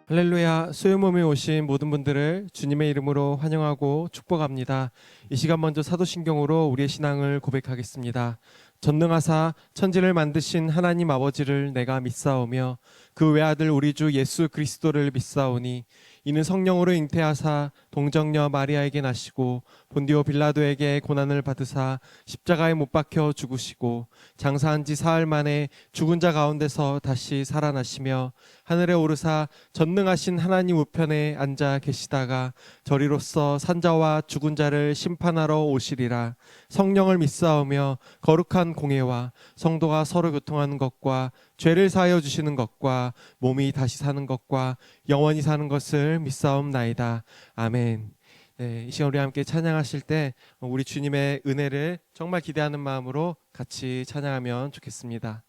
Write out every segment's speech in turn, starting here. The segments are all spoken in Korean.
할렐루야. 소유몸에 오신 모든 분들을 주님의 이름으로 환영하고 축복합니다. 이 시간 먼저 사도신경으로 우리의 신앙을 고백하겠습니다. 전능하사 천지를 만드신 하나님 아버지를 내가 믿사오며 그 외아들 우리 주 예수 그리스도를 믿사오니 이는 성령으로 잉태하사 동정녀 마리아에게 나시고 본디오 빌라도에게 고난을 받으사 십자가에 못 박혀 죽으시고 장사한 지 사흘 만에 죽은 자 가운데서 다시 살아나시며 하늘에 오르사 전능하신 하나님 우편에 앉아 계시다가 저리로서 산자와 죽은 자를 심판하러 오시리라. 성령을 믿사오며 거룩한 공예와 성도가 서로 교통하는 것과 죄를 사하여 주시는 것과 몸이 다시 사는 것과 영원히 사는 것을 믿사옵나이다. 아멘. 네, 이 시간 우리 함께 찬양하실 때 우리 주님의 은혜를 정말 기대하는 마음으로 같이 찬양하면 좋겠습니다.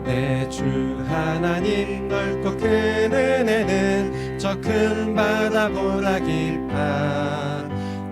내 주 하나님 넓고 큰 은혜는 저 큰 바다보다 깊아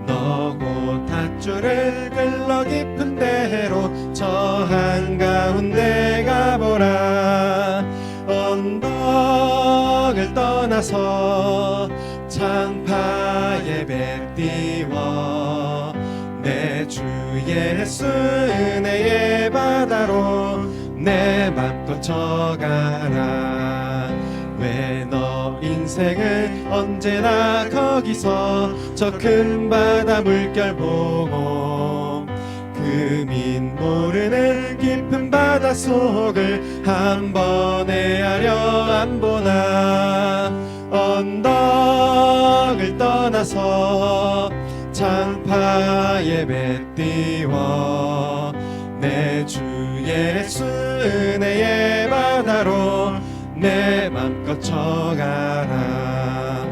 너 곧 닷줄을 끌러 깊은 데로 저 한가운데 가보라. 언덕을 떠나서 창파에 배 띄워 내 주 예수 은혜의 바다로 내 맘껏 져가라. 왜 너 인생을 언제나 거기서 저 큰 바다 물결 보고 금인 모르는 깊은 바다 속을 한 번에 하려 안 보나. 언덕을 떠나서 창파에 배 띄워 내 주 예수 은혜의 바다로 내 맘껏 져가라.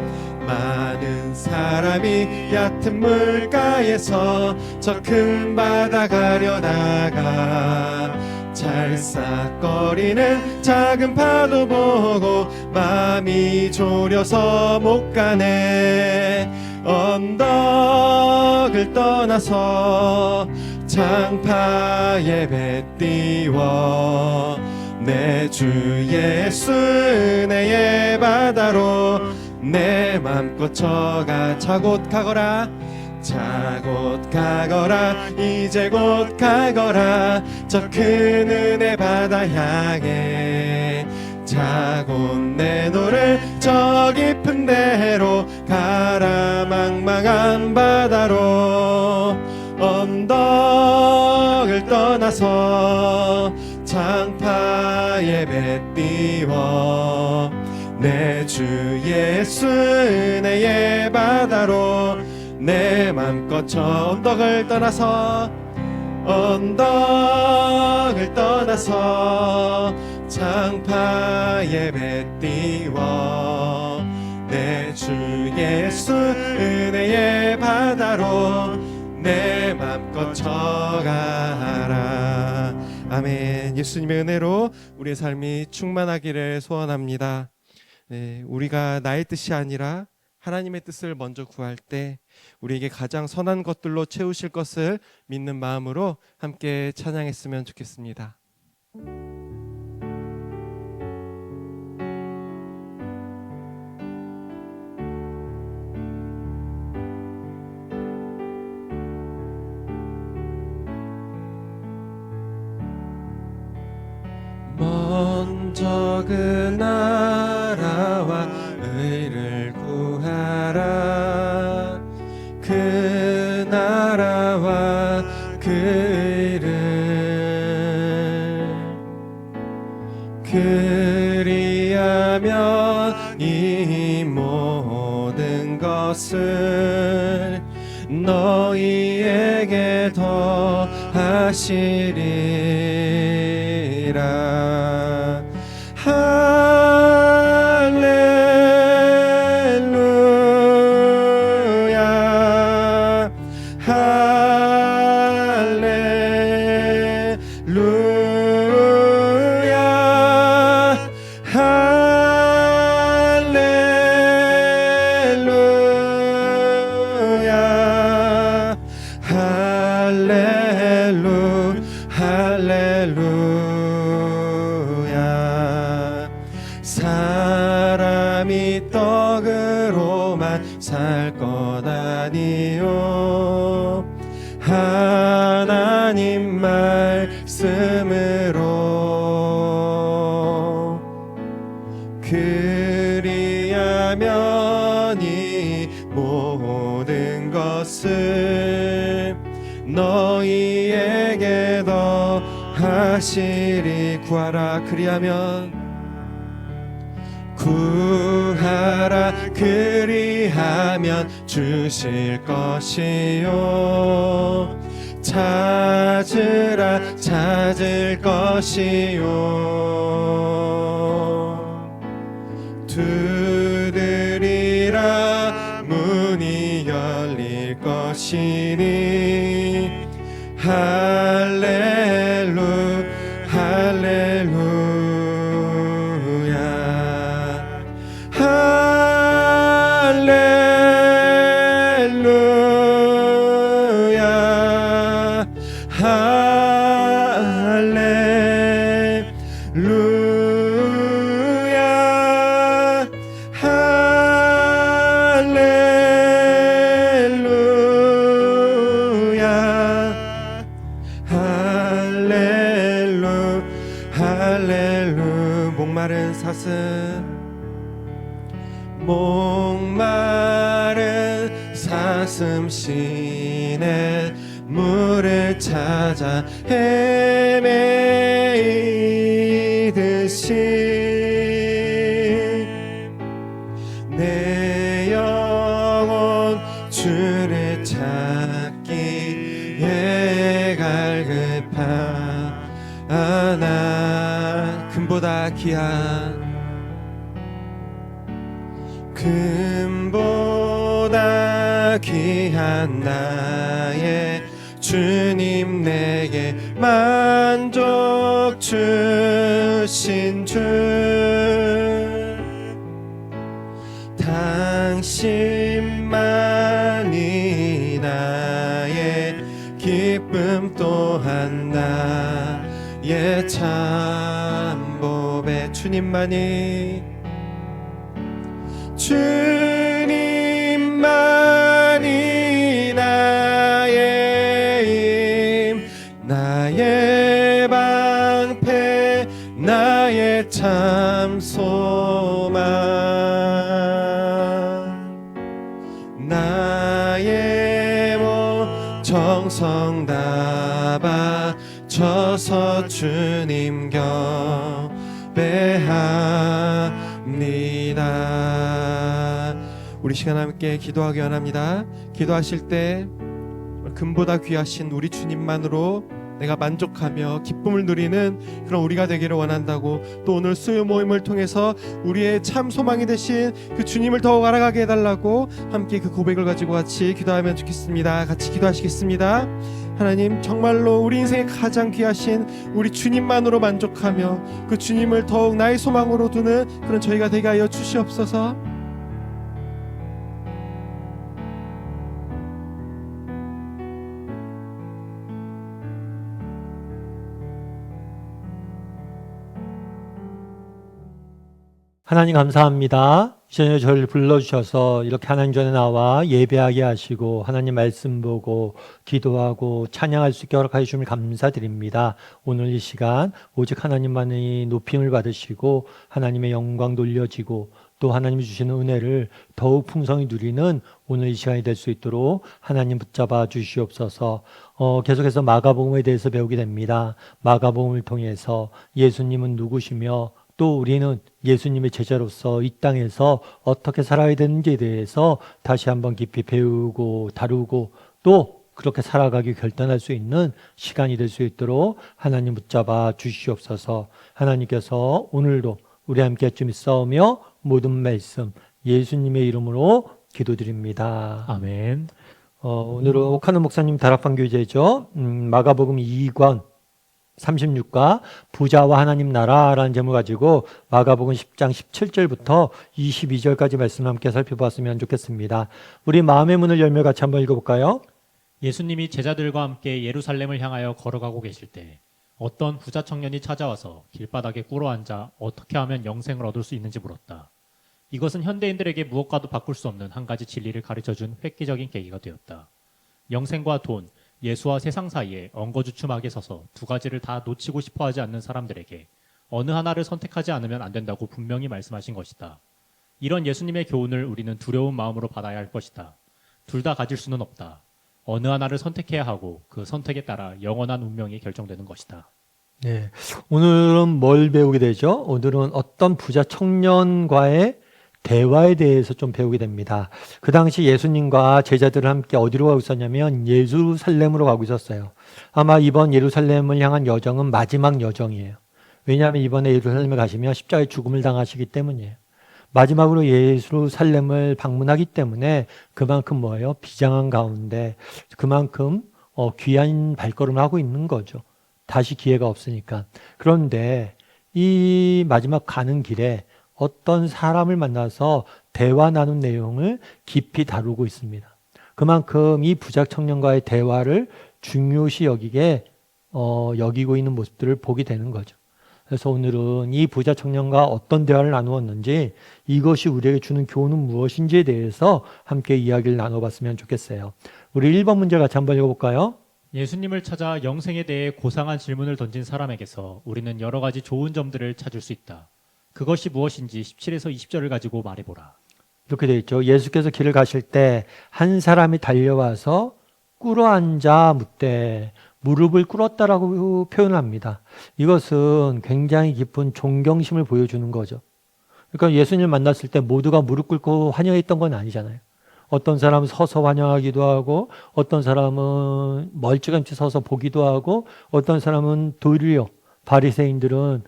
많은 사람이 얕은 물가에서 저 큰 바다 가려다가 찰싹거리는 작은 파도 보고 마음이 졸여서 못 가네. 언덕을 떠나서 창파에 배 띄워 내 주 예수 은혜의 바다로 내 맘껏 져가. 자 곧 가거라. 자 곧 가거라. 이제 곧 가거라. 저 큰 은혜 바다 향해. 자 곧 내 노를 저 깊은 데로 가라. 망망한 바다로 언덕을 떠나서 창파에 배 띄워 내 주 예수 은혜의 바다로 내 맘껏 저 언덕을 떠나서 창파에 배 띄워 내 주 예수 은혜의 바다로 내 맘껏 져가라. 아멘. 예수님의 은혜로 우리의 삶이 충만하기를 소원합니다. 네, 우리가 나의 뜻이 아니라 하나님의 뜻을 먼저 구할 때 우리에게 가장 선한 것들로 채우실 것을 믿는 마음으로 함께 찬양했으면 좋겠습니다. 먼저 그 나라와 의를 구하라. 그 나라와 그 의를 그리하면 이 모든 것을 너희에게 더하시리라. 할렐루야. 할렐루야. 할렐루야. 할렐루야. 감히 떡으로만 살 것 아니요 하나님 말씀으로 그리하면 이 모든 것을 너희에게 더하시리. 구하라 그리하면 주실 것이요 찾으라 찾을 것이요 두드리라 문이 열릴 것이니 목마른 사슴 시내 물을 찾아 헤매이듯이 내 영혼 주를 찾기에 갈급하나 금보다 귀한 나의 주님 내게 만족 주신 주 당신만이 나의 기쁨 또한 나의 참보배 주님만이 나의 힘 나의 방패 나의 참 소망 나의 몸 정성 다 바쳐서 주님 경배합니다. 우리 시간 함께 기도하기 원합니다. 기도하실 때 금보다 귀하신 우리 주님만으로 내가 만족하며 기쁨을 누리는 그런 우리가 되기를 원한다고, 또 오늘 수요 모임을 통해서 우리의 참 소망이 되신 그 주님을 더욱 알아가게 해달라고 함께 그 고백을 가지고 같이 기도하면 좋겠습니다. 같이 기도하시겠습니다. 하나님, 정말로 우리 인생에 가장 귀하신 우리 주님만으로 만족하며 그 주님을 더욱 나의 소망으로 두는 그런 저희가 되게 하여 주시옵소서. 하나님 감사합니다. 이전에 저를 불러주셔서 이렇게 하나님 전에 나와 예배하게 하시고 하나님 말씀 보고 기도하고 찬양할 수 있게 허락하여 주심을 감사드립니다. 오늘 이 시간 오직 하나님만이 높임을 받으시고 하나님의 영광 돌려지고 또 하나님이 주시는 은혜를 더욱 풍성히 누리는 오늘 이 시간이 될 수 있도록 하나님 붙잡아 주시옵소서. 계속해서 마가복음에 대해서 배우게 됩니다. 마가복음을 통해서 예수님은 누구시며 또 우리는 예수님의 제자로서 이 땅에서 어떻게 살아야 되는지에 대해서 다시 한번 깊이 배우고 다루고 또 그렇게 살아가기 결단할 수 있는 시간이 될 수 있도록 하나님 붙잡아 주시옵소서. 하나님께서 오늘도 우리 함께 좀 있사오며 모든 말씀 예수님의 이름으로 기도드립니다. 아멘. 오늘은 옥하는 목사님 다락방 교제죠. 마가복음 2권 36과 부자와 하나님 나라라는 제목을 가지고 마가복음 10장 17절부터 22절까지 말씀을 함께 살펴보았으면 좋겠습니다. 우리 마음의 문을 열며 같이 한번 읽어볼까요? 예수님이 제자들과 함께 예루살렘을 향하여 걸어가고 계실 때 어떤 부자 청년이 찾아와서 길바닥에 꿇어앉아 어떻게 하면 영생을 얻을 수 있는지 물었다. 이것은 현대인들에게 무엇과도 바꿀 수 없는 한 가지 진리를 가르쳐준 획기적인 계기가 되었다. 영생과 돈, 예수와 세상 사이에 엉거주춤하게 서서 두 가지를 다 놓치고 싶어 하지 않는 사람들에게 어느 하나를 선택하지 않으면 안 된다고 분명히 말씀하신 것이다. 이런 예수님의 교훈을 우리는 두려운 마음으로 받아야 할 것이다. 둘 다 가질 수는 없다. 어느 하나를 선택해야 하고 그 선택에 따라 영원한 운명이 결정되는 것이다. 네. 오늘은 뭘 배우게 되죠? 오늘은 어떤 부자 청년과의 대화에 대해서 좀 배우게 됩니다. 그 당시 예수님과 제자들을 함께 어디로 가고 있었냐면 예루살렘으로 가고 있었어요. 아마 이번 예루살렘을 향한 여정은 마지막 여정이에요. 왜냐하면 이번에 예루살렘에 가시면 십자가의 죽음을 당하시기 때문이에요. 마지막으로 예루살렘을 방문하기 때문에 그만큼 뭐예요? 비장한 가운데 그만큼 귀한 발걸음을 하고 있는 거죠. 다시 기회가 없으니까. 그런데 이 마지막 가는 길에 어떤 사람을 만나서 대화 나눈 내용을 깊이 다루고 있습니다. 그만큼 이 부자 청년과의 대화를 중요시 여기고 있는 모습들을 보게 되는 거죠. 그래서 오늘은 이 부자 청년과 어떤 대화를 나누었는지, 이것이 우리에게 주는 교훈은 무엇인지에 대해서 함께 이야기를 나눠봤으면 좋겠어요. 우리 1번 문제 같이 한번 읽어볼까요? 예수님을 찾아 영생에 대해 고상한 질문을 던진 사람에게서 우리는 여러 가지 좋은 점들을 찾을 수 있다. 그것이 무엇인지 17에서 20절을 가지고 말해보라. 이렇게 되어 있죠. 예수께서 길을 가실 때 한 사람이 달려와서 꿇어앉아 묻되 무릎을 꿇었다라고 표현합니다. 이것은 굉장히 깊은 존경심을 보여주는 거죠. 그러니까 예수님을 만났을 때 모두가 무릎 꿇고 환영했던 건 아니잖아요. 어떤 사람은 서서 환영하기도 하고, 어떤 사람은 멀찌감치 서서 보기도 하고, 어떤 사람은 도리어 바리새인들은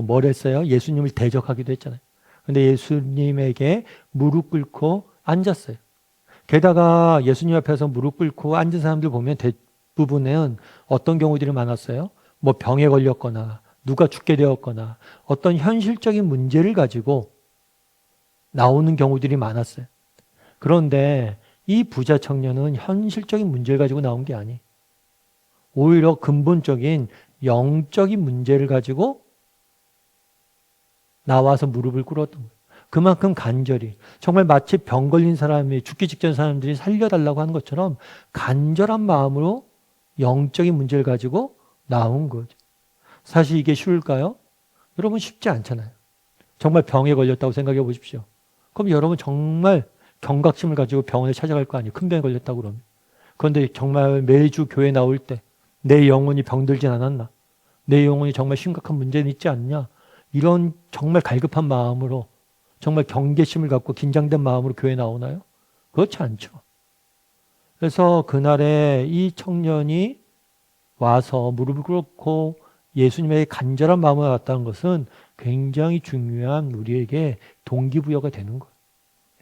뭘 했어요? 예수님을 대적하기도 했잖아요. 근데 예수님에게 무릎 꿇고 앉았어요. 게다가 예수님 앞에서 무릎 꿇고 앉은 사람들 보면 대부분은 어떤 경우들이 많았어요? 뭐 병에 걸렸거나 누가 죽게 되었거나 어떤 현실적인 문제를 가지고 나오는 경우들이 많았어요. 그런데 이 부자 청년은 현실적인 문제를 가지고 나온 게 아니에요. 오히려 근본적인 영적인 문제를 가지고 나와서 무릎을 꿇었던 거예요. 그만큼 간절히, 정말 마치 병 걸린 사람이, 죽기 직전 사람들이 살려달라고 하는 것처럼 간절한 마음으로 영적인 문제를 가지고 나온 거죠. 사실 이게 쉬울까요? 여러분, 쉽지 않잖아요. 정말 병에 걸렸다고 생각해 보십시오. 그럼 여러분 정말 경각심을 가지고 병원에 찾아갈 거 아니에요. 큰 병에 걸렸다고 그러면. 그런데 정말 매주 교회 나올 때 내 영혼이 병들진 않았나? 내 영혼이 정말 심각한 문제는 있지 않냐? 이런 정말 갈급한 마음으로, 정말 경계심을 갖고 긴장된 마음으로 교회 나오나요? 그렇지 않죠. 그래서 그날에 이 청년이 와서 무릎을 꿇고 예수님에게 간절한 마음을 갖다는 것은 굉장히 중요한 우리에게 동기부여가 되는 거예요.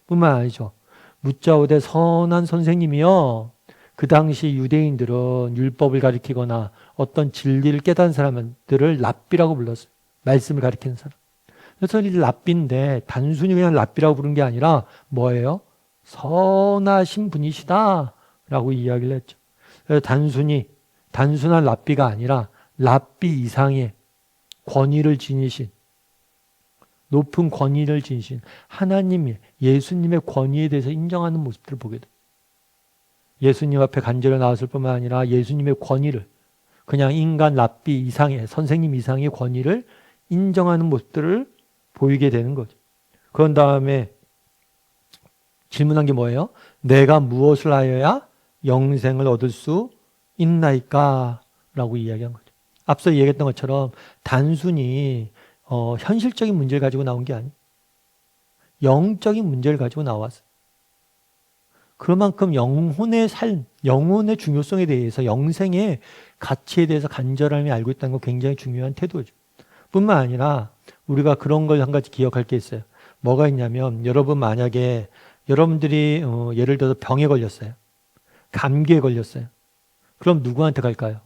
뿐만 아니죠. 묻자오되 선한 선생님이요. 그 당시 유대인들은 율법을 가리키거나 어떤 진리를 깨닫는 사람들을 랍비라고 불렀어요. 말씀을 가리키는 사람. 그래서 이 랍비인데 단순히 그냥 랍비라고 부른 게 아니라 뭐예요? 선하신 분이시다 라고 이야기를 했죠. 그래서 단순한 랍비가 아니라 랍비 이상의 권위를 지니신, 높은 권위를 지니신 하나님의, 예수님의 권위에 대해서 인정하는 모습들을 보게 돼요. 예수님 앞에 간절히 나왔을 뿐만 아니라 예수님의 권위를, 그냥 인간 랍비 이상의, 선생님 이상의 권위를 인정하는 모습들을 보이게 되는 거죠. 그런 다음에 질문한 게 뭐예요? 내가 무엇을 하여야 영생을 얻을 수 있나이까? 라고 이야기한 거죠. 앞서 얘기했던 것처럼 단순히 현실적인 문제를 가지고 나온 게 아니에요. 영적인 문제를 가지고 나왔어요. 그만큼 영혼의 삶, 영혼의 중요성에 대해서, 영생의 가치에 대해서 간절함이 알고 있다는 건 굉장히 중요한 태도죠. 뿐만 아니라 우리가 그런 걸 한 가지 기억할 게 있어요. 뭐가 있냐면, 여러분 만약에 여러분들이 예를 들어서 병에 걸렸어요. 감기에 걸렸어요. 그럼 누구한테 갈까요?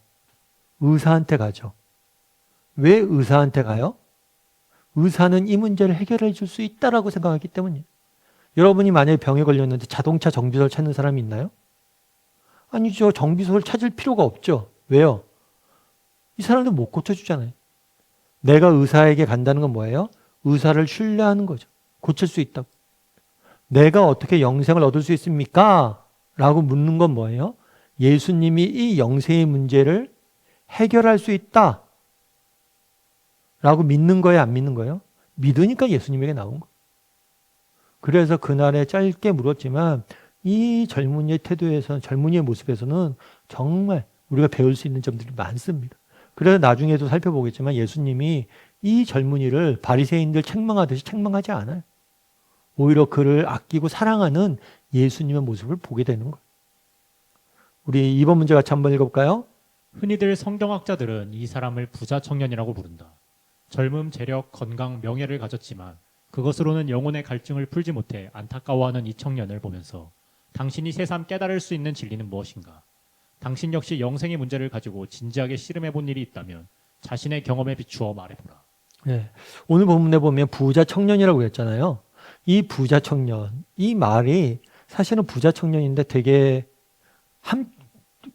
의사한테 가죠. 왜 의사한테 가요? 의사는 이 문제를 해결해 줄 수 있다라고 생각하기 때문이에요. 여러분이 만약에 병에 걸렸는데 자동차 정비소를 찾는 사람이 있나요? 아니죠. 정비소를 찾을 필요가 없죠. 왜요? 이 사람들 못 고쳐주잖아요. 내가 의사에게 간다는 건 뭐예요? 의사를 신뢰하는 거죠. 고칠 수 있다고. 내가 어떻게 영생을 얻을 수 있습니까? 라고 묻는 건 뭐예요? 예수님이 이 영생의 문제를 해결할 수 있다 라고 믿는 거예요, 안 믿는 거예요? 믿으니까 예수님에게 나온 거예요. 그래서 그날에 짧게 물었지만 이 젊은이의 태도에서는, 젊은이의 모습에서는 정말 우리가 배울 수 있는 점들이 많습니다. 그래서 나중에도 살펴보겠지만 예수님이 이 젊은이를 바리새인들 책망하듯이 책망하지 않아요. 오히려 그를 아끼고 사랑하는 예수님의 모습을 보게 되는 거예요. 우리 2번 문제 같이 한번 읽어볼까요? 흔히들 성경학자들은 이 사람을 부자 청년이라고 부른다. 젊음, 재력, 건강, 명예를 가졌지만 그것으로는 영혼의 갈증을 풀지 못해 안타까워하는 이 청년을 보면서 당신이 새삼 깨달을 수 있는 진리는 무엇인가? 당신 역시 영생의 문제를 가지고 진지하게 씨름해 본 일이 있다면 자신의 경험에 비추어 말해보라. 네. 오늘 본문에 보면 부자 청년이라고 했잖아요. 이 부자 청년, 이 말이 사실은 부자 청년인데 되게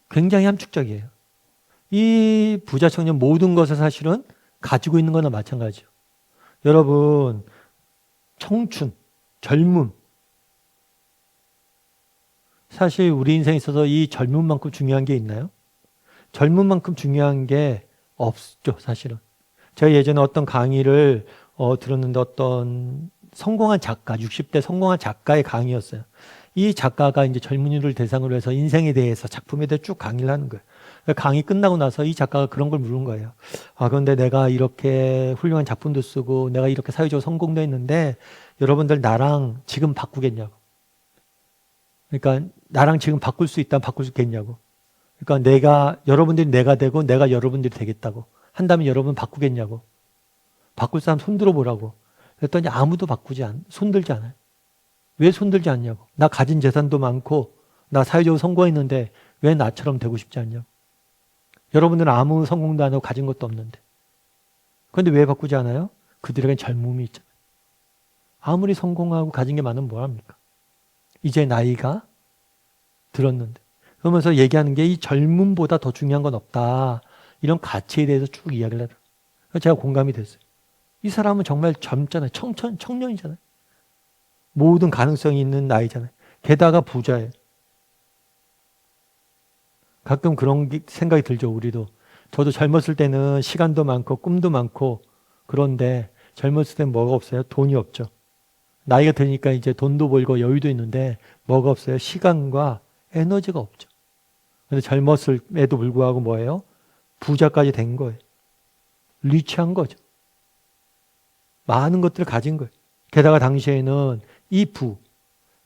굉장히 함축적이에요. 이 부자 청년 모든 것을 사실은 가지고 있는 거나 마찬가지죠. 여러분, 청춘, 젊음. 사실 우리 인생에 있어서 이 젊음만큼 중요한 게 있나요? 젊음만큼 중요한 게 없죠, 사실은. 제가 예전에 어떤 강의를 들었는데 어떤 성공한 작가, 60대 성공한 작가의 강의였어요. 이 작가가 이제 젊은이를 대상으로 해서 인생에 대해서, 작품에 대해 쭉 강의를 하는 거예요. 강의 끝나고 나서 이 작가가 그런 걸 물은 거예요. 그런데 내가 이렇게 훌륭한 작품도 쓰고 내가 이렇게 사회적으로 성공도 했는데 여러분들 나랑 지금 바꾸겠냐고. 그러니까 나랑 지금 바꿀 수 있다면 바꿀 수 있겠냐고. 그러니까 여러분들이 내가 되고 내가 여러분들이 되겠다고 한다면 여러분 바꾸겠냐고. 바꿀 사람 손들어 보라고. 그랬더니 아무도 손들지 않아요. 왜 손들지 않냐고. 나 가진 재산도 많고 나 사회적으로 성공했는데 왜 나처럼 되고 싶지 않냐고. 여러분들은 아무 성공도 안 하고 가진 것도 없는데. 그런데 왜 바꾸지 않아요? 그들에겐 젊음이 있잖아요. 아무리 성공하고 가진 게 많으면 뭐합니까? 이제 나이가 들었는데. 그러면서 얘기하는 게 이 젊음보다 더 중요한 건 없다. 이런 가치에 대해서 쭉 이야기를 하더라고요. 그래서 제가 공감이 됐어요. 이 사람은 정말 젊잖아요. 청년이잖아요. 모든 가능성이 있는 나이잖아요. 게다가 부자예요. 가끔 그런 생각이 들죠, 우리도. 저도 젊었을 때는 시간도 많고 꿈도 많고 그런데 젊었을 때는 뭐가 없어요? 돈이 없죠. 나이가 드니까 이제 돈도 벌고 여유도 있는데 뭐가 없어요? 시간과 에너지가 없죠. 그런데 젊었을에도 불구하고 뭐예요? 부자까지 된 거예요. 리치한 거죠. 많은 것들을 가진 거예요. 게다가 당시에는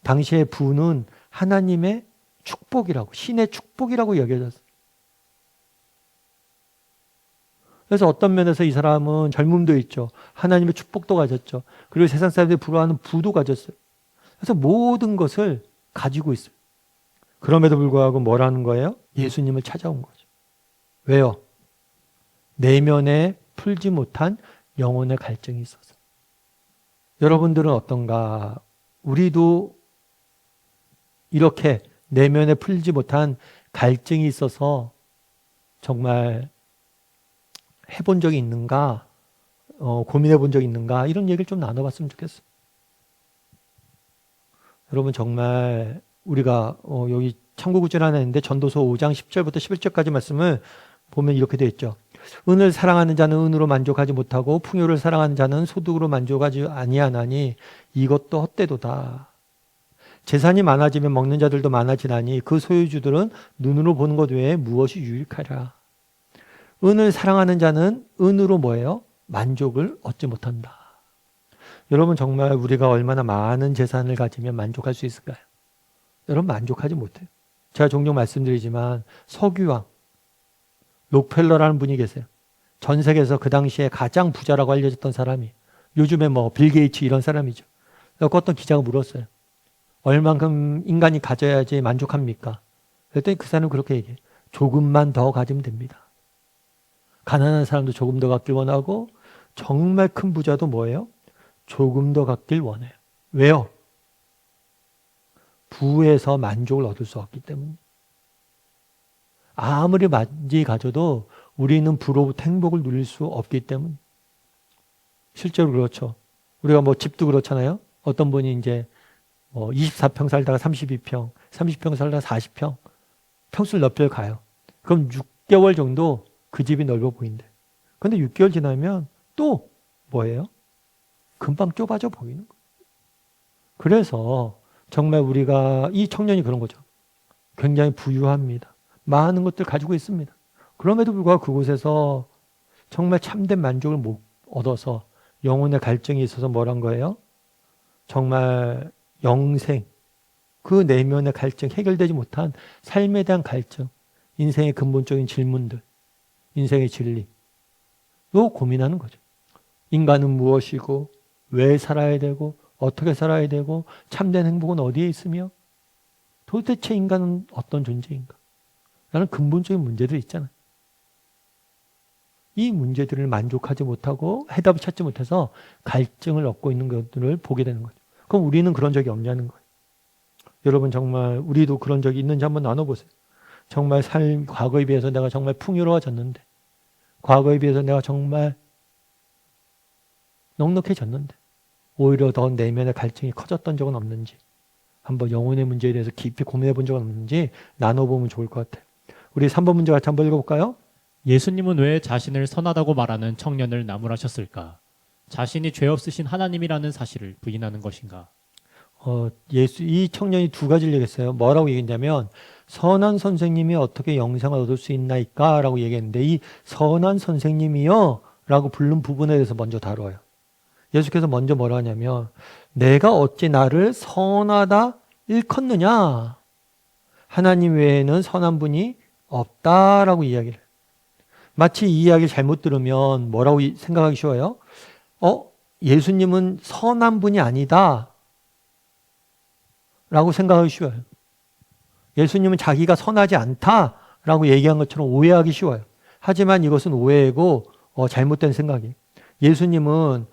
당시의 부는 하나님의 축복이라고, 신의 축복이라고 여겨졌어요. 그래서 어떤 면에서 이 사람은 젊음도 있죠. 하나님의 축복도 가졌죠. 그리고 세상 사람들이 부러워하는 부도 가졌어요. 그래서 모든 것을 가지고 있어요. 그럼에도 불구하고 뭐라는 거예요? 예수님을 찾아온 거죠. 왜요? 내면에 풀지 못한 영혼의 갈증이 있어서. 여러분들은 어떤가? 우리도 이렇게 내면에 풀지 못한 갈증이 있어서 정말 해본 적이 있는가? 고민해 본 적이 있는가? 이런 얘기를 좀 나눠봤으면 좋겠어요. 여러분 정말 우리가 여기 참고구절 하나 있는데 전도서 5장 10절부터 11절까지 말씀을 보면 이렇게 되어 있죠. 은을 사랑하는 자는 은으로 만족하지 못하고 풍요를 사랑하는 자는 소득으로 만족하지 아니하나니 이것도 헛되도다. 재산이 많아지면 먹는 자들도 많아지나니 그 소유주들은 눈으로 보는 것 외에 무엇이 유익하랴. 은을 사랑하는 자는 은으로 뭐예요? 만족을 얻지 못한다. 여러분 정말 우리가 얼마나 많은 재산을 가지면 만족할 수 있을까요? 여러분 만족하지 못해요. 제가 종종 말씀드리지만 석유왕 록펠러라는 분이 계세요. 전 세계에서 그 당시에 가장 부자라고 알려졌던 사람이, 요즘에 뭐 빌 게이츠 이런 사람이죠. 그래서 어떤 기자가 물었어요. 얼만큼 인간이 가져야지 만족합니까? 그랬더니 그 사람은 그렇게 얘기해요. 조금만 더 가지면 됩니다. 가난한 사람도 조금 더 갖길 원하고 정말 큰 부자도 뭐예요? 조금 더 갖길 원해요. 왜요? 부에서 만족을 얻을 수 없기 때문에. 아무리 많이 가져도 우리는 부로부터 행복을 누릴 수 없기 때문에. 실제로 그렇죠. 우리가 뭐 집도 그렇잖아요. 어떤 분이 이제 24평 살다가 32평, 30평 살다가 40평, 평수를 넓혀 가요. 그럼 6개월 정도 그 집이 넓어 보인대. 근데 6개월 지나면 또 뭐예요? 금방 좁아져 보이는 거예요. 그래서 정말 우리가 이 청년이 그런 거죠. 굉장히 부유합니다. 많은 것들 가지고 있습니다. 그럼에도 불구하고 그곳에서 정말 참된 만족을 못 얻어서 영혼의 갈증이 있어서 뭐란 거예요? 정말 영생, 그 내면의 갈증, 해결되지 못한 삶에 대한 갈증, 인생의 근본적인 질문들, 인생의 진리로 고민하는 거죠. 인간은 무엇이고, 왜 살아야 되고, 어떻게 살아야 되고, 참된 행복은 어디에 있으며, 도대체 인간은 어떤 존재인가? 라는 근본적인 문제들이 있잖아요. 이 문제들을 만족하지 못하고 해답을 찾지 못해서 갈증을 얻고 있는 것들을 보게 되는 거죠. 그럼 우리는 그런 적이 없냐는 거예요. 여러분 정말 우리도 그런 적이 있는지 한번 나눠보세요. 정말 과거에 비해서 내가 정말 풍요로워졌는데, 과거에 비해서 내가 정말 넉넉해졌는데 오히려 더 내면의 갈증이 커졌던 적은 없는지, 한번 영혼의 문제에 대해서 깊이 고민해 본 적은 없는지 나눠보면 좋을 것 같아요. 우리 3번 문제 같이 한번 읽어볼까요? 예수님은 왜 자신을 선하다고 말하는 청년을 나무라셨을까? 자신이 죄 없으신 하나님이라는 사실을 부인하는 것인가? 이 청년이 두 가지를 얘기했어요. 뭐라고 얘기했냐면, 선한 선생님이 어떻게 영생을 얻을 수 있나이까? 라고 얘기했는데, 이 선한 선생님이요? 라고 부른 부분에 대해서 먼저 다뤄요. 예수께서 먼저 뭐라 하냐면, 내가 어찌 나를 선하다 일컫느냐? 하나님 외에는 선한 분이 없다라고 이야기를 해요. 마치 이 이야기를 잘못 들으면 뭐라고 생각하기 쉬워요? 예수님은 선한 분이 아니다 라고 생각하기 쉬워요. 예수님은 자기가 선하지 않다라고 얘기한 것처럼 오해하기 쉬워요. 하지만 이것은 오해이고 잘못된 생각이에요. 예수님은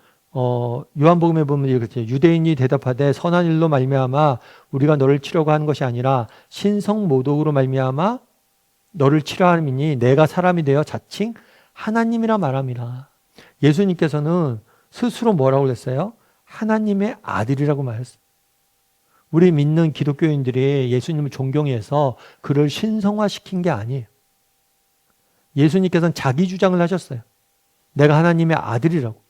요한복음에 보면 이렇게 유대인이 대답하되 선한 일로 말미암아 우리가 너를 치려고 하는 것이 아니라 신성모독으로 말미암아 너를 치려함이니 내가 사람이 되어 자칭 하나님이라 말함이라. 예수님께서는 스스로 뭐라고 그랬어요? 하나님의 아들이라고 말했어요. 우리 믿는 기독교인들이 예수님을 존경해서 그를 신성화시킨 게 아니에요. 예수님께서는 자기 주장을 하셨어요. 내가 하나님의 아들이라고.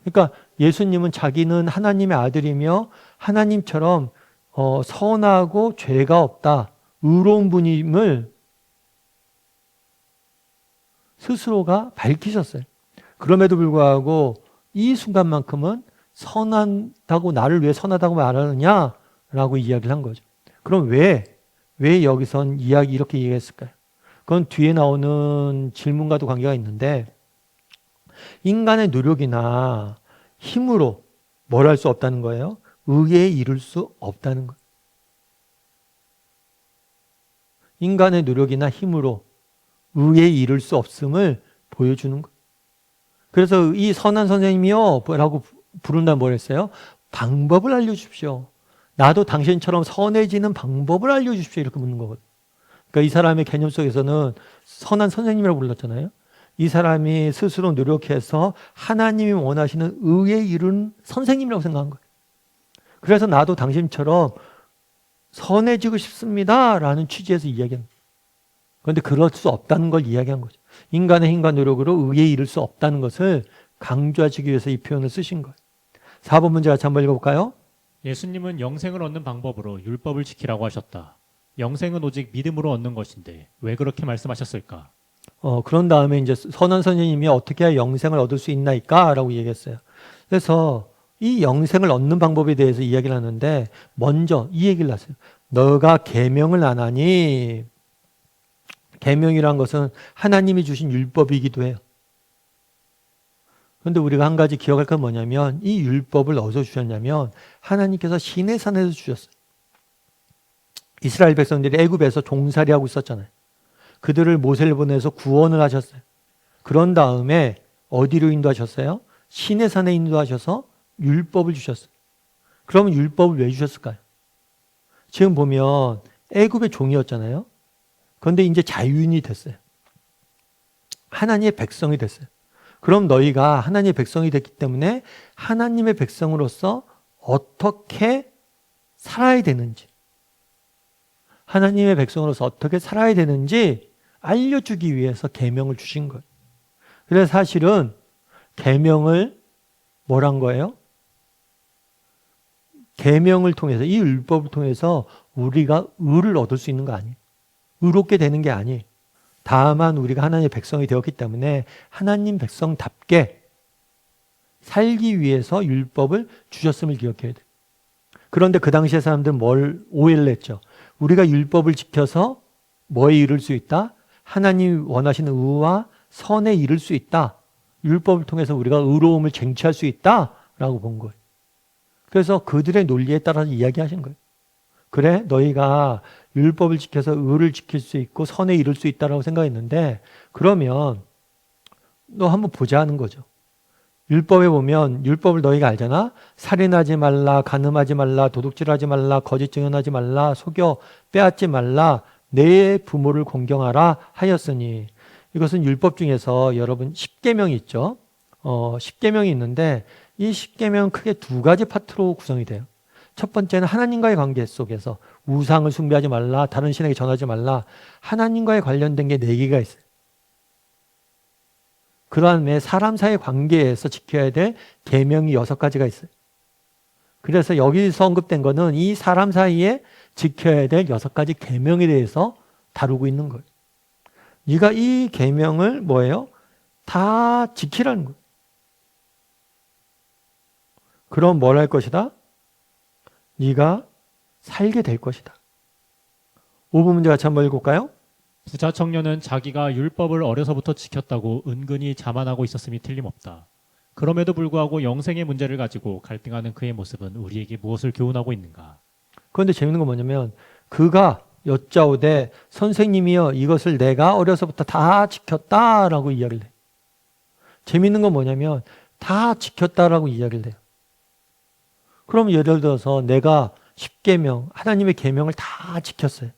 그러니까 예수님은 자기는 하나님의 아들이며 하나님처럼 선하고 죄가 없다, 의로운 분임을 스스로가 밝히셨어요. 그럼에도 불구하고 이 순간만큼은 선하다고, 나를 왜 선하다고 말하느냐라고 이야기를 한 거죠. 그럼 왜 여기선 이렇게 얘기했을까요? 그건 뒤에 나오는 질문과도 관계가 있는데, 인간의 노력이나 힘으로 뭘 할 수 없다는 거예요? 의에 이를 수 없다는 거예요. 인간의 노력이나 힘으로 의에 이를 수 없음을 보여주는 거예요. 그래서 이 선한 선생님이요 라고 부른다면 뭐랬어요? 방법을 알려주십시오. 나도 당신처럼 선해지는 방법을 알려주십시오. 이렇게 묻는 거거든요. 그러니까 이 사람의 개념 속에서는 선한 선생님이라고 불렀잖아요. 이 사람이 스스로 노력해서 하나님이 원하시는 의에 이른 선생님이라고 생각한 거예요. 그래서 나도 당신처럼 선해지고 싶습니다 라는 취지에서 이야기합니다. 그런데 그럴 수 없다는 걸 이야기한 거죠. 인간의 힘과 노력으로 의에 이를 수 없다는 것을 강조하시기 위해서 이 표현을 쓰신 거예요. 4번 문제 같이 한번 읽어볼까요? 예수님은 영생을 얻는 방법으로 율법을 지키라고 하셨다. 영생은 오직 믿음으로 얻는 것인데 왜 그렇게 말씀하셨을까? 그런 다음에 이제 선한 선생님이 어떻게 해야 영생을 얻을 수 있나이까? 라고 얘기했어요. 그래서 이 영생을 얻는 방법에 대해서 이야기를 하는데 먼저 이 얘기를 하세요. 너가 계명을 안 하니, 계명이란 것은 하나님이 주신 율법이기도 해요. 그런데 우리가 한 가지 기억할 건 뭐냐면 이 율법을 어디서 주셨냐면 하나님께서 시내산에서 주셨어요. 이스라엘 백성들이 애굽에서 종살이하고 있었잖아요. 그들을 모세를 보내서 구원을 하셨어요. 그런 다음에 어디로 인도하셨어요? 시내산에 인도하셔서 율법을 주셨어요. 그러면 율법을 왜 주셨을까요? 지금 보면 애굽의 종이었잖아요. 그런데 이제 자유인이 됐어요. 하나님의 백성이 됐어요. 그럼 너희가 하나님의 백성이 됐기 때문에 하나님의 백성으로서 어떻게 살아야 되는지, 하나님의 백성으로서 어떻게 살아야 되는지 알려주기 위해서 계명을 주신 거예요. 그래서 사실은 계명을 뭐란 거예요? 계명을 통해서, 이 율법을 통해서 우리가 의를 얻을 수 있는 거 아니에요. 의롭게 되는 게 아니에요. 다만 우리가 하나님의 백성이 되었기 때문에 하나님 백성답게 살기 위해서 율법을 주셨음을 기억해야 돼요. 그런데 그 당시에 사람들은 뭘 오해를 했죠? 우리가 율법을 지켜서 뭐에 이를 수 있다? 하나님이 원하시는 의와 선에 이를 수 있다. 율법을 통해서 우리가 의로움을 쟁취할 수 있다라고 본 거예요. 그래서 그들의 논리에 따라서 이야기하신 거예요. 그래, 너희가 율법을 지켜서 의를 지킬 수 있고 선에 이를 수 있다라고 생각했는데, 그러면 너 한번 보자 하는 거죠. 율법에 보면, 율법을 너희가 알잖아. 살인하지 말라, 간음하지 말라, 도둑질하지 말라, 거짓 증언하지 말라, 속여 빼앗지 말라, 내 부모를 공경하라 하였으니. 이것은 율법 중에서 여러분 10계명이 있죠. 10계명이 있는데 이 10계명은 크게 두 가지 파트로 구성이 돼요. 첫 번째는 하나님과의 관계 속에서 우상을 숭배하지 말라, 다른 신에게 전하지 말라, 하나님과의 관련된 게 4개가 있어요. 그다음에 사람 사이의 관계에서 지켜야 될 계명이 6가지가 있어요. 그래서 여기서 언급된 거는 이 사람 사이에 지켜야 될 6가지 계명에 대해서 다루고 있는 거예요. 네가 이 계명을 뭐예요? 다 지키라는 거예요. 그럼 뭘 할 것이다? 네가 살게 될 것이다. 5분 문제 같이 한번 읽어볼까요? 부자 청년은 자기가 율법을 어려서부터 지켰다고 은근히 자만하고 있었음이 틀림없다. 그럼에도 불구하고 영생의 문제를 가지고 갈등하는 그의 모습은 우리에게 무엇을 교훈하고 있는가? 그런데 재밌는 건 뭐냐면 그가 여짜오되 선생님이여 이것을 내가 어려서부터 다 지켰다라고 이야기를 해요. 재밌는 건 뭐냐면 다 지켰다라고 이야기를 해요. 그럼 예를 들어서 내가 10계명, 하나님의 계명을 다 지켰어요.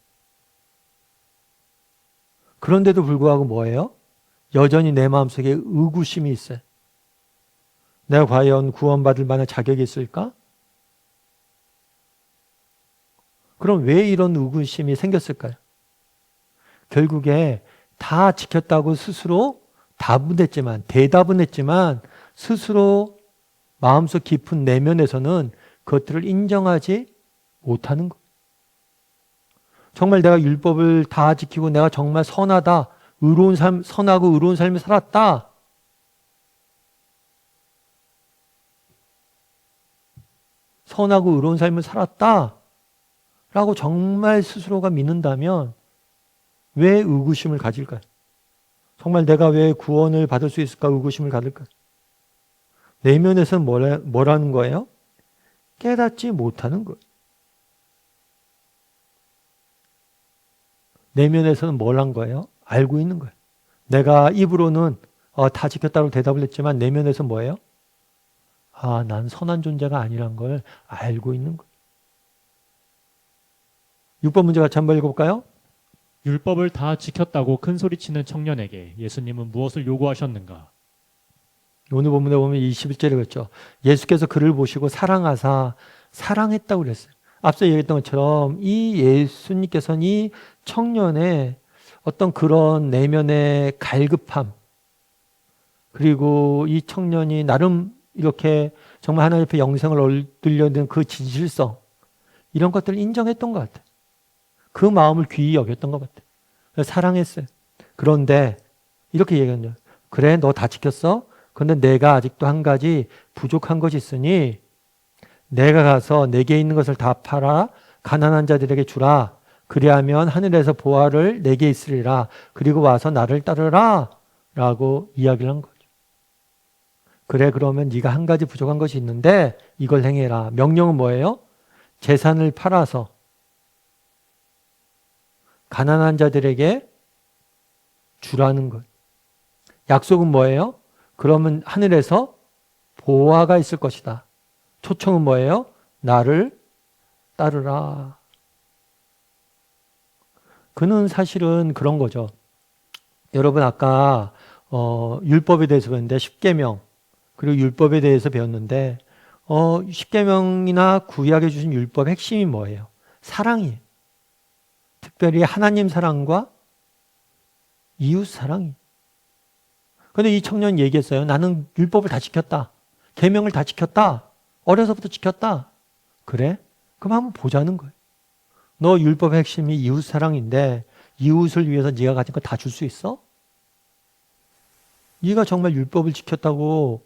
그런데도 불구하고 뭐예요? 여전히 내 마음속에 의구심이 있어요. 내가 과연 구원받을 만한 자격이 있을까? 그럼 왜 이런 의구심이 생겼을까요? 결국에 다 지켰다고 스스로 대답은 했지만 스스로 마음속 깊은 내면에서는 그것들을 인정하지 못하는 것. 정말 내가 율법을 다 지키고 내가 정말 선하다, 의로운 삶, 선하고 의로운 삶을 살았다. 선하고 의로운 삶을 살았다. 라고 정말 스스로가 믿는다면 왜 의구심을 가질까요? 정말 내가 왜 구원을 받을 수 있을까 의구심을 가질까요? 내면에서는 뭐라는 거예요? 깨닫지 못하는 거예요. 내면에서는 뭘 한 거예요? 알고 있는 거예요. 내가 입으로는 다 지켰다고 대답을 했지만 내면에서 뭐예요? 난 선한 존재가 아니란 걸 알고 있는 거예요. 6번 문제 같이 한번 읽어볼까요? 율법을 다 지켰다고 큰 소리치는 청년에게 예수님은 무엇을 요구하셨는가? 오늘 본문에 보면 21절에 그랬죠. 예수께서 그를 보시고 사랑하사 사랑했다고 그랬어요. 앞서 얘기했던 것처럼 이 예수님께서는 이 청년의 어떤 그런 내면의 갈급함, 그리고 이 청년이 나름 이렇게 정말 하나님 앞에 영생을 얻으려는 그 진실성, 이런 것들을 인정했던 것 같아요. 그 마음을 귀히 여겼던 것 같아요. 사랑했어요. 그런데 이렇게 얘기한 거예요. 그래, 너 다 지켰어? 그런데 내가 아직도 한 가지 부족한 것이 있으니 내가 가서 내게 있는 것을 다 팔아 가난한 자들에게 주라. 그리하면 하늘에서 보화를 내게 있으리라. 그리고 와서 나를 따르라. 라고 이야기를 한 거죠. 그래, 그러면 네가 한 가지 부족한 것이 있는데 이걸 행해라. 명령은 뭐예요? 재산을 팔아서 가난한 자들에게 주라는 것. 약속은 뭐예요? 그러면 하늘에서 보화가 있을 것이다. 초청은 뭐예요? 나를 따르라. 그는 사실은 그런 거죠. 여러분 아까 율법에 대해서 배웠는데 10계명 그리고 율법에 대해서 배웠는데 십계명이나 구약에 주신 율법의 핵심이 뭐예요? 사랑이에요. 특별히 하나님 사랑과 이웃 사랑이에요. 그런데 이 청년이 얘기했어요. 나는 율법을 다 지켰다. 계명을 다 지켰다. 어려서부터 지켰다. 그래? 그럼 한번 보자는 거예요. 너 율법의 핵심이 이웃 사랑인데 이웃을 위해서 네가 가진 거 다 줄 수 있어? 네가 정말 율법을 지켰다고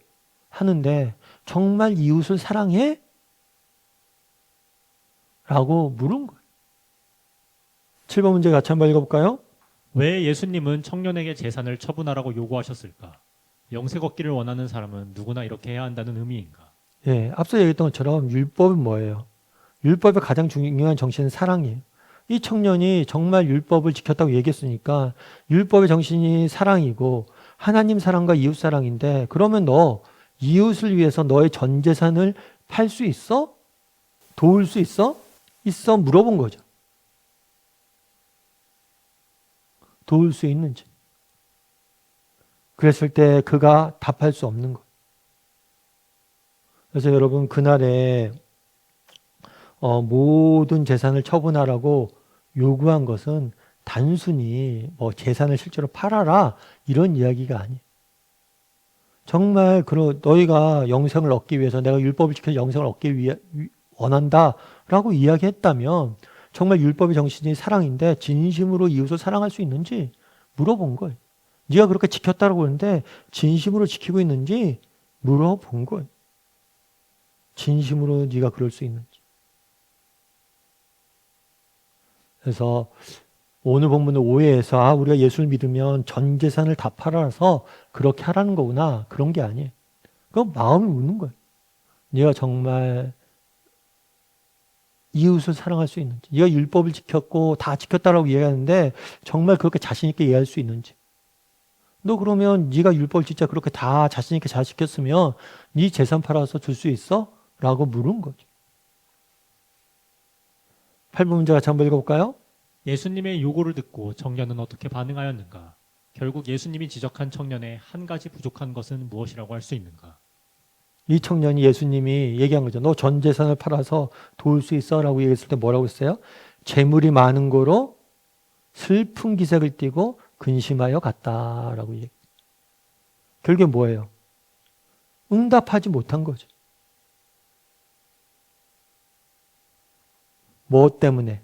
하는데 정말 이웃을 사랑해? 라고 물은 거예요. 7번 문제 같이 한번 읽어볼까요? 왜 예수님은 청년에게 재산을 처분하라고 요구하셨을까? 영생 얻기를 원하는 사람은 누구나 이렇게 해야 한다는 의미인가? 예, 앞서 얘기했던 것처럼 율법은 뭐예요? 율법의 가장 중요한 정신은 사랑이에요. 이 청년이 정말 율법을 지켰다고 얘기했으니까 율법의 정신이 사랑이고 하나님 사랑과 이웃 사랑인데 그러면 너 이웃을 위해서 너의 전 재산을 팔 수 있어? 도울 수 있어? 있어? 물어본 거죠. 도울 수 있는지. 그랬을 때 그가 답할 수 없는 것. 그래서 여러분 그날에 모든 재산을 처분하라고 요구한 것은 단순히 뭐 재산을 실제로 팔아라 이런 이야기가 아니에요. 정말 너희가 영생을 얻기 위해서 내가 율법을 지켜서 영생을 얻기 위해 원한다라고 이야기했다면 정말 율법의 정신이 사랑인데 진심으로 이웃을 사랑할 수 있는지 물어본 거예요. 네가 그렇게 지켰다고 하는데 진심으로 지키고 있는지 물어본 거예요. 진심으로 네가 그럴 수 있는지. 그래서 오늘 본문을 오해해서 우리가 예수를 믿으면 전 재산을 다 팔아서 그렇게 하라는 거구나. 그런 게 아니에요. 그건 마음을 묻는 거예요. 네가 정말 이웃을 사랑할 수 있는지. 네가 율법을 지켰고 다 지켰다라고 이야기하는데 정말 그렇게 자신 있게 이해할 수 있는지. 너 그러면 네가 율법을 진짜 그렇게 다 자신 있게 잘 지켰으면 네 재산 팔아서 줄 수 있어? 라고 물은 거죠. 8번 문제 같이 한번 읽어볼까요? 예수님의 요구를 듣고 청년은 어떻게 반응하였는가? 결국 예수님이 지적한 청년의 한 가지 부족한 것은 무엇이라고 할 수 있는가? 이 청년이 예수님이 얘기한 거죠. 너 전 재산을 팔아서 도울 수 있어? 라고 얘기했을 때 뭐라고 했어요? 재물이 많은 거로 슬픈 기색을 띠고 근심하여 갔다라고 얘기해요. 결국에 뭐예요? 응답하지 못한 거죠. 뭐 때문에?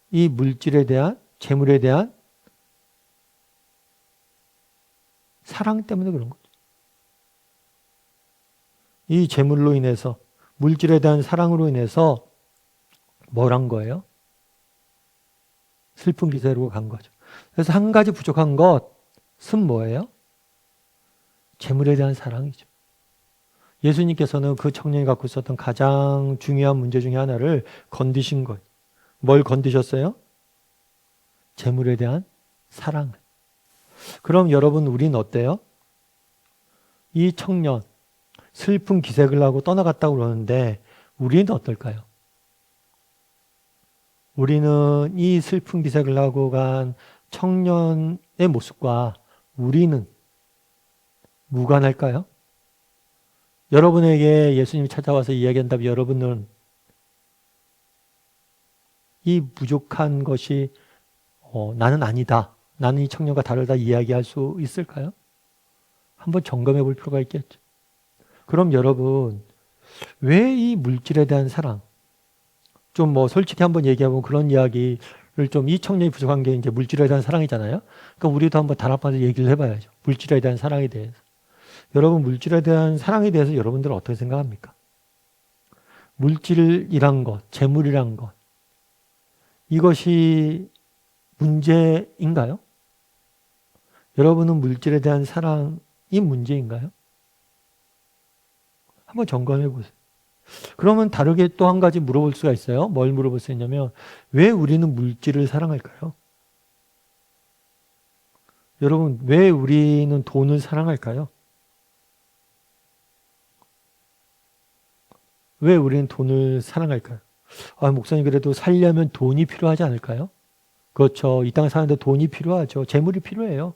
이 물질에 대한, 재물에 대한 사랑 때문에 그런 거죠. 이 재물로 인해서, 물질에 대한 사랑으로 인해서 뭘 한 거예요? 슬픈 기세로 간 거죠. 그래서 한 가지 부족한 것은 뭐예요? 재물에 대한 사랑이죠. 예수님께서는 그 청년이 갖고 있었던 가장 중요한 문제 중에 하나를 건드신 거예요. 뭘 건드셨어요? 재물에 대한 사랑. 그럼 여러분 우리는 어때요? 이 청년 슬픈 기색을 하고 떠나갔다고 그러는데 우리는 어떨까요? 우리는 이 슬픈 기색을 하고 간 청년의 모습과 우리는 무관할까요? 여러분에게 예수님이 찾아와서 이야기한다면 여러분은 이 부족한 것이 나는 아니다. 나는 이 청년과 다르다 이야기할 수 있을까요? 한번 점검해 볼 필요가 있겠죠. 그럼 여러분 왜 이 물질에 대한 사랑 좀 뭐 솔직히 한번 얘기하면 그런 이야기를 좀 이 청년이 부족한 게 이제 물질에 대한 사랑이잖아요. 그러니까 우리도 한번 단합해서 얘기를 해봐야죠. 물질에 대한 사랑에 대해서. 여러분 물질에 대한 사랑에 대해서 여러분들은 어떻게 생각합니까? 물질이란 것, 재물이란 것 이것이 문제인가요? 여러분은 물질에 대한 사랑이 문제인가요? 한번 점검해 보세요. 그러면 다르게 또 한 가지 물어볼 수가 있어요. 뭘 물어볼 수 있냐면 왜 우리는 물질을 사랑할까요? 여러분 왜 우리는 돈을 사랑할까요? 왜 우리는 돈을 사랑할까요? 목사님 그래도 살려면 돈이 필요하지 않을까요? 그렇죠. 이 땅에 사는데 돈이 필요하죠. 재물이 필요해요.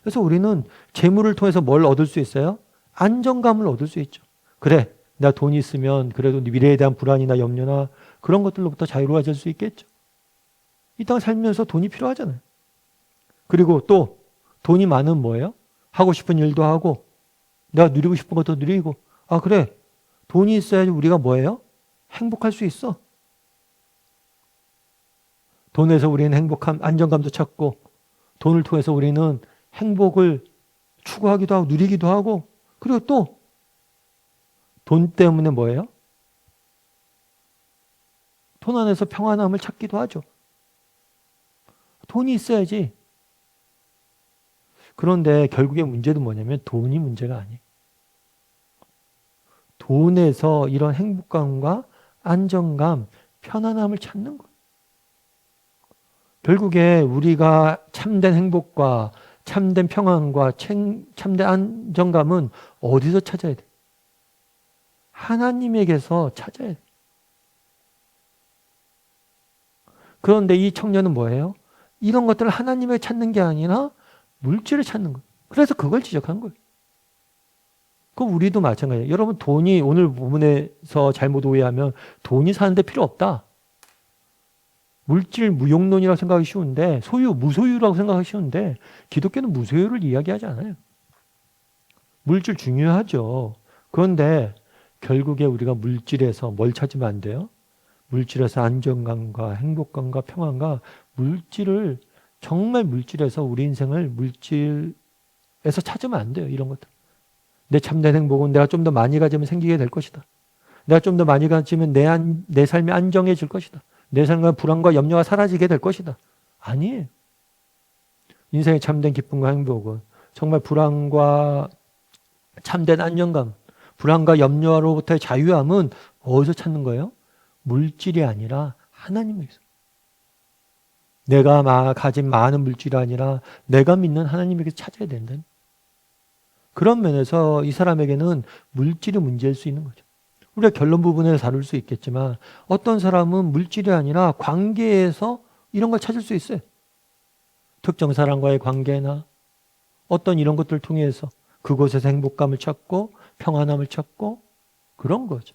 그래서 우리는 재물을 통해서 뭘 얻을 수 있어요? 안정감을 얻을 수 있죠. 그래, 내가 돈이 있으면 그래도 미래에 대한 불안이나 염려나 그런 것들로부터 자유로워질 수 있겠죠. 이 땅 살면서 돈이 필요하잖아요. 그리고 또 돈이 많으면 뭐예요? 하고 싶은 일도 하고 내가 누리고 싶은 것도 누리고 아 그래, 돈이 있어야지 우리가 뭐예요? 행복할 수 있어. 돈에서 우리는 행복함, 안정감도 찾고 돈을 통해서 우리는 행복을 추구하기도 하고 누리기도 하고 그리고 또 돈 때문에 뭐예요? 돈 안에서 평안함을 찾기도 하죠. 돈이 있어야지. 그런데 결국에 문제도 뭐냐면 돈이 문제가 아니에요. 돈에서 이런 행복감과 안정감, 편안함을 찾는 거예요. 결국에 우리가 참된 행복과 참된 평안과 참된 안정감은 어디서 찾아야 돼? 하나님에게서 찾아야 돼. 그런데 이 청년은 뭐예요? 이런 것들을 하나님을 찾는 게 아니라 물질을 찾는 거예요. 그래서 그걸 지적한 거예요. 그럼 우리도 마찬가지예요. 여러분 돈이 오늘 부분에서 잘못 오해하면 돈이 사는데 필요 없다. 물질 무용론이라고 생각하기 쉬운데 소유, 무소유라고 생각하기 쉬운데 기독교는 무소유를 이야기하지 않아요. 물질 중요하죠. 그런데 결국에 우리가 물질에서 뭘 찾으면 안 돼요? 물질에서 안정감과 행복감과 평안과 물질을 정말 물질에서 우리 인생을 물질에서 찾으면 안 돼요. 이런 것들. 내 참된 행복은 내가 좀 더 많이 가지면 생기게 될 것이다. 내가 좀 더 많이 가지면 내 삶이 안정해질 것이다. 내 삶과 불안과 염려가 사라지게 될 것이다. 아니에요. 인생의 참된 기쁨과 행복은 정말 불안과 참된 안정감, 불안과 염려로부터의 자유함은 어디서 찾는 거예요? 물질이 아니라 하나님에게서. 내가 가진 많은 물질이 아니라 내가 믿는 하나님에게서 찾아야 된다. 그런 면에서 이 사람에게는 물질이 문제일 수 있는 거죠. 우리가 결론 부분에서 다룰 수 있겠지만 어떤 사람은 물질이 아니라 관계에서 이런 걸 찾을 수 있어요. 특정 사람과의 관계나 어떤 이런 것들을 통해서 그곳에서 행복감을 찾고 평안함을 찾고 그런 거죠.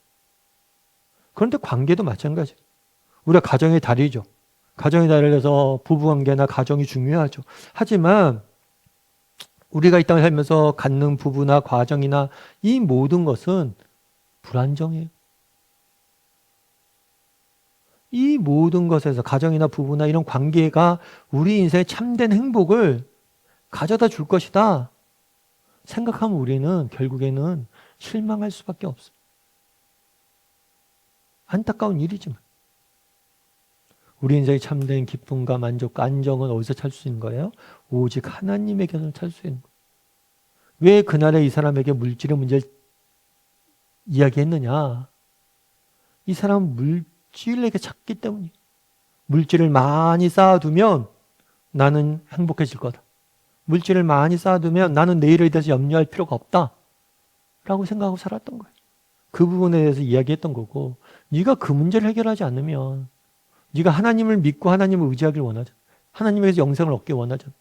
그런데 관계도 마찬가지예요. 우리가 가정의 달이죠. 가정의 달에서 부부관계나 가정이 중요하죠. 하지만 우리가 이 땅을 살면서 갖는 부부나 가정이나 이 모든 것은 불안정해요. 이 모든 것에서 가정이나 부부나 이런 관계가 우리 인생의 참된 행복을 가져다 줄 것이다 생각하면 우리는 결국에는 실망할 수밖에 없어요. 안타까운 일이지만 우리 인생의 참된 기쁨과 만족과 안정은 어디서 찾을 수 있는 거예요? 오직 하나님에게서 찾을 수 있는 거예요. 왜 그날에 이 사람에게 물질의 문제를 이야기했느냐? 이 사람은 물질에게 찾기 때문이에요. 물질을 많이 쌓아두면 나는 행복해질 거다. 물질을 많이 쌓아두면 나는 내일에 대해서 염려할 필요가 없다. 라고 생각하고 살았던 거예요. 그 부분에 대해서 이야기했던 거고 네가 그 문제를 해결하지 않으면 네가 하나님을 믿고 하나님을 의지하길 원하잖아. 하나님에게서 영생을 얻기 원하잖아.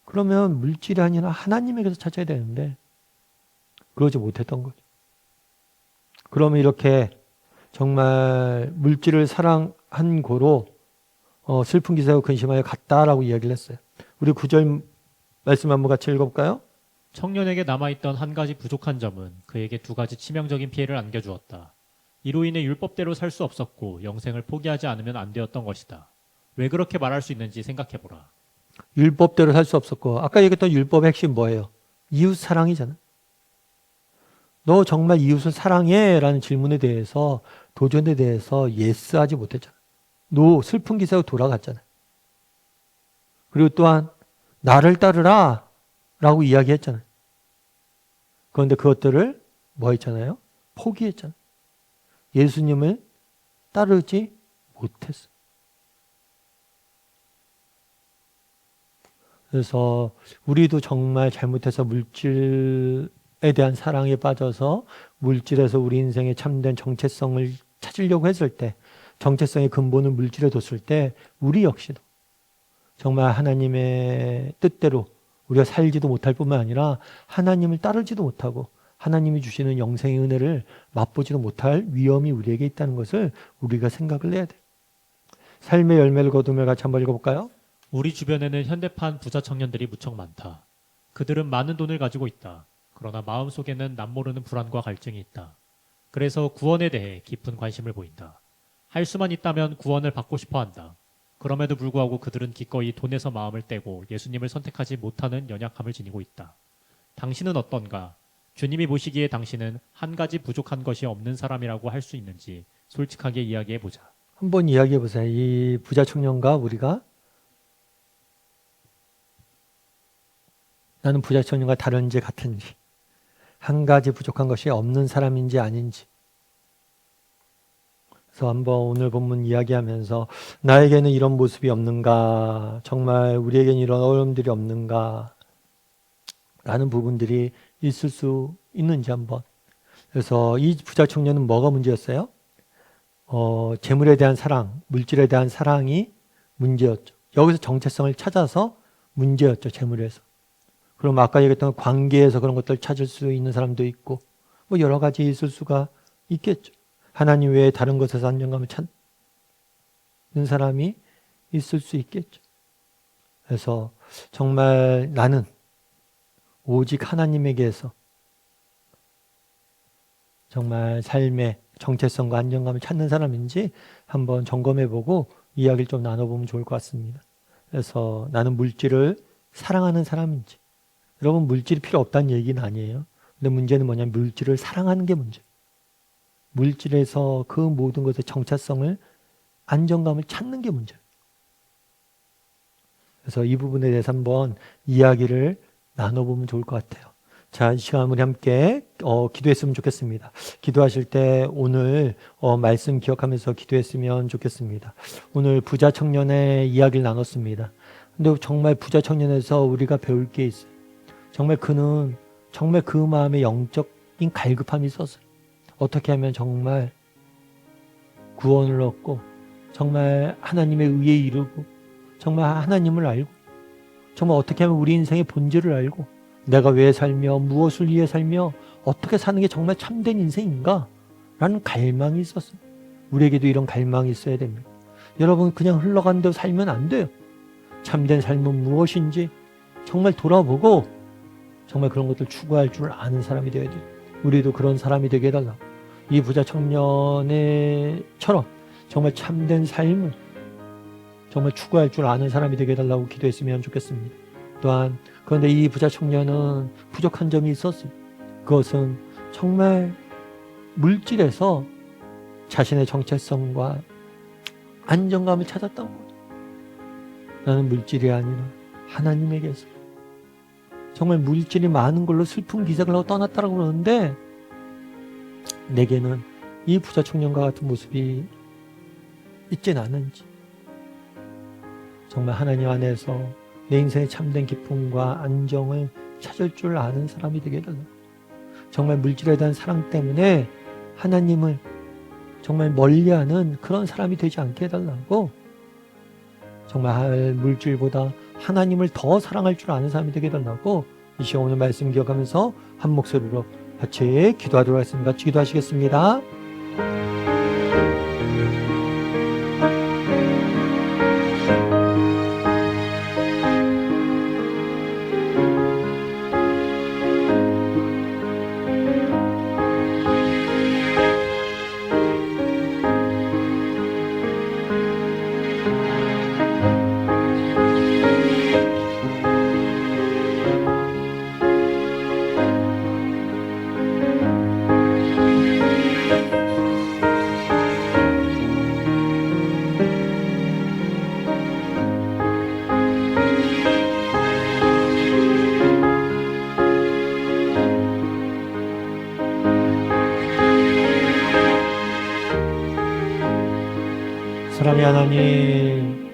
그러면 물질이 아니라 하나님에게서 찾아야 되는데 그러지 못했던 거죠. 그러면 이렇게 정말 물질을 사랑한 고로 슬픈 기세하고 근심하여 갔다라고 이야기를 했어요. 우리 9절 말씀 한번 같이 읽어볼까요? 청년에게 남아있던 한 가지 부족한 점은 그에게 두 가지 치명적인 피해를 안겨주었다. 이로 인해 율법대로 살 수 없었고 영생을 포기하지 않으면 안 되었던 것이다. 왜 그렇게 말할 수 있는지 생각해보라. 율법대로 살 수 없었고 아까 얘기했던 율법의 핵심 뭐예요? 이웃 사랑이잖아. 너 정말 이웃을 사랑해? 라는 질문에 대해서 도전에 대해서 예스하지 못했잖아. 너 슬픈 기세로 돌아갔잖아. 그리고 또한 나를 따르라 라고 이야기했잖아요. 그런데 그것들을 뭐 했잖아요? 포기했잖아요. 예수님을 따르지 못했어. 그래서 우리도 정말 잘못해서 물질에 대한 사랑에 빠져서 물질에서 우리 인생의 참된 정체성을 찾으려고 했을 때, 정체성의 근본을 물질에 뒀을 때 우리 역시도 정말 하나님의 뜻대로 우리가 살지도 못할 뿐만 아니라 하나님을 따르지도 못하고 하나님이 주시는 영생의 은혜를 맛보지도 못할 위험이 우리에게 있다는 것을 우리가 생각을 해야 돼. 삶의 열매를 거두며 같이 한번 읽어볼까요? 우리 주변에는 현대판 부자 청년들이 무척 많다. 그들은 많은 돈을 가지고 있다. 그러나 마음속에는 남모르는 불안과 갈증이 있다. 그래서 구원에 대해 깊은 관심을 보인다. 할 수만 있다면 구원을 받고 싶어 한다. 그럼에도 불구하고 그들은 기꺼이 돈에서 마음을 떼고 예수님을 선택하지 못하는 연약함을 지니고 있다. 당신은 어떤가? 주님이 보시기에 당신은 한 가지 부족한 것이 없는 사람이라고 할 수 있는지 솔직하게 이야기해보자. 한번 이야기해 보세요. 이 부자 청년과 우리가 나는 부자 청년과 다른지 같은지, 한 가지 부족한 것이 없는 사람인지 아닌지. 그래서 한번 오늘 본문 이야기하면서 나에게는 이런 모습이 없는가, 정말 우리에게는 이런 어려움들이 없는가 라는 부분들이 있을 수 있는지 한번. 그래서 이 부자 청년은 뭐가 문제였어요? 재물에 대한 사랑, 물질에 대한 사랑이 문제였죠. 여기서 정체성을 찾아서 문제였죠, 재물에서. 그럼 아까 얘기했던 관계에서 그런 것들을 찾을 수 있는 사람도 있고, 뭐 여러 가지 있을 수가 있겠죠. 하나님 외에 다른 것에서 안정감을 찾는 사람이 있을 수 있겠죠. 그래서 정말 나는 오직 하나님에게서 정말 삶의 정체성과 안정감을 찾는 사람인지 한번 점검해보고 이야기를 좀 나눠보면 좋을 것 같습니다. 그래서 나는 물질을 사랑하는 사람인지. 여러분, 물질이 필요 없다는 얘기는 아니에요. 근데 문제는 뭐냐면 물질을 사랑하는 게 문제. 물질에서 그 모든 것의 정체성을, 안정감을 찾는 게 문제예요. 그래서 이 부분에 대해서 한번 이야기를 나눠보면 좋을 것 같아요. 자, 이 시간 우리 함께 기도했으면 좋겠습니다. 기도하실 때 오늘 말씀 기억하면서 기도했으면 좋겠습니다. 오늘 부자 청년의 이야기를 나눴습니다. 근데 정말 부자 청년에서 우리가 배울 게 있어요. 정말 그는 정말 그 마음에 영적인 갈급함이 있었어요. 어떻게 하면 정말 구원을 얻고 정말 하나님의 의에 이르고 정말 하나님을 알고 정말 어떻게 하면 우리 인생의 본질을 알고 내가 왜 살며 무엇을 위해 살며 어떻게 사는 게 정말 참된 인생인가? 라는 갈망이 있었어요. 우리에게도 이런 갈망이 있어야 됩니다. 여러분, 그냥 흘러간 대로 살면 안 돼요. 참된 삶은 무엇인지 정말 돌아보고 정말 그런 것들 추구할 줄 아는 사람이 되어야 돼요. 우리도 그런 사람이 되게 해달라고. 이 부자 청년처럼 정말 참된 삶을 정말 추구할 줄 아는 사람이 되게 해달라고 기도했으면 좋겠습니다. 또한 그런데 이 부자 청년은 부족한 점이 있었어요. 그것은 정말 물질에서 자신의 정체성과 안정감을 찾았던 거예요. 나는 물질이 아니라 하나님에게서 정말 물질이 많은 걸로 슬픈 기색을 하고 떠났다고 그러는데 내게는 이 부자 청년과 같은 모습이 있진 않은지 정말 하나님 안에서 내 인생의 참된 기쁨과 안정을 찾을 줄 아는 사람이 되게 해달라고. 정말 물질에 대한 사랑 때문에 하나님을 정말 멀리하는 그런 사람이 되지 않게 해달라고. 정말 물질보다 하나님을 더 사랑할 줄 아는 사람이 되게 해달라고 이 시간 오늘 말씀 기억하면서 한 목소리로 같이 기도하도록 하겠습니다. 같이 기도하시겠습니다. 사랑의 하나님,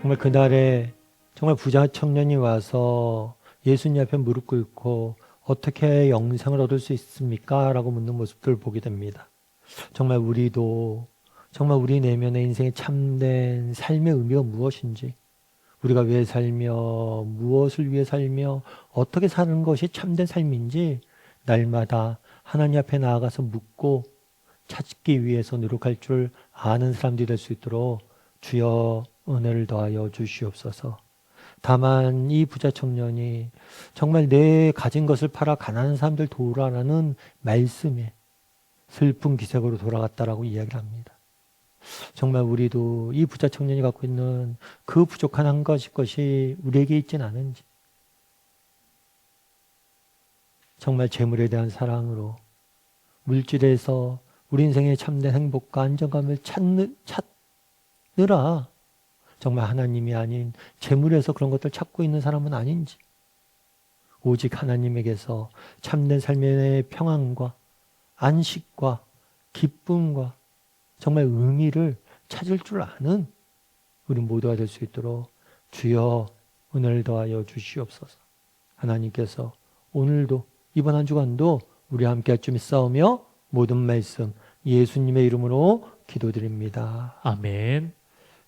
정말 그날에 정말 부자 청년이 와서 예수님 앞에 무릎 꿇고 어떻게 영생을 얻을 수 있습니까? 라고 묻는 모습들을 보게 됩니다. 정말 우리도 정말 우리 내면의 인생의 참된 삶의 의미가 무엇인지, 우리가 왜 살며 무엇을 위해 살며 어떻게 사는 것이 참된 삶인지 날마다 하나님 앞에 나아가서 묻고 찾기 위해서 노력할 줄 아는 사람들이 될 수 있도록 주여 은혜를 더하여 주시옵소서. 다만 이 부자 청년이 정말 내 가진 것을 팔아 가난한 사람들 도우라는 말씀에 슬픈 기색으로 돌아갔다라고 이야기를 합니다. 정말 우리도 이 부자 청년이 갖고 있는 그 부족한 한 가지 것이 우리에게 있진 않은지, 정말 재물에 대한 사랑으로 물질에서 우리 인생의 참된 행복과 안정감을 찾느라 정말 하나님이 아닌 재물에서 그런 것들 찾고 있는 사람은 아닌지, 오직 하나님에게서 참된 삶의 평안과 안식과 기쁨과 정말 의미를 찾을 줄 아는 우리 모두가 될 수 있도록 주여 은혜를 더하여 주시옵소서. 하나님께서 오늘도 이번 한 주간도 우리와 함께 할 줄 믿사오며 모든 말씀 예수님의 이름으로 기도드립니다. 아멘.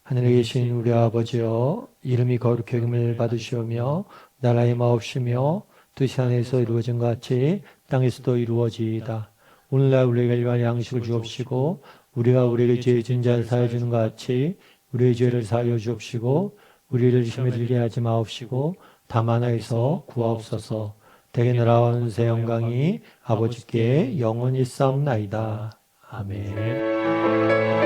하늘에 계신 우리 아버지여, 이름이 거룩히 여김을 받으시오며 나라의 마옵시며 뜻이 하늘에서 이루어진 것 같이 땅에서도 이루어지이다. 오늘날 우리에게 일용할 양식을 주옵시고 우리가 우리에게 죄 지은 자를 사하여 주는 것 같이 우리의 죄를 사하여 주옵시고 우리를 시험에 들게 하지 마옵시고 다만 하에서 구하옵소서. 대개 나라와 은세 영광이 아버지께 영원히 있사옵나이다. 아멘.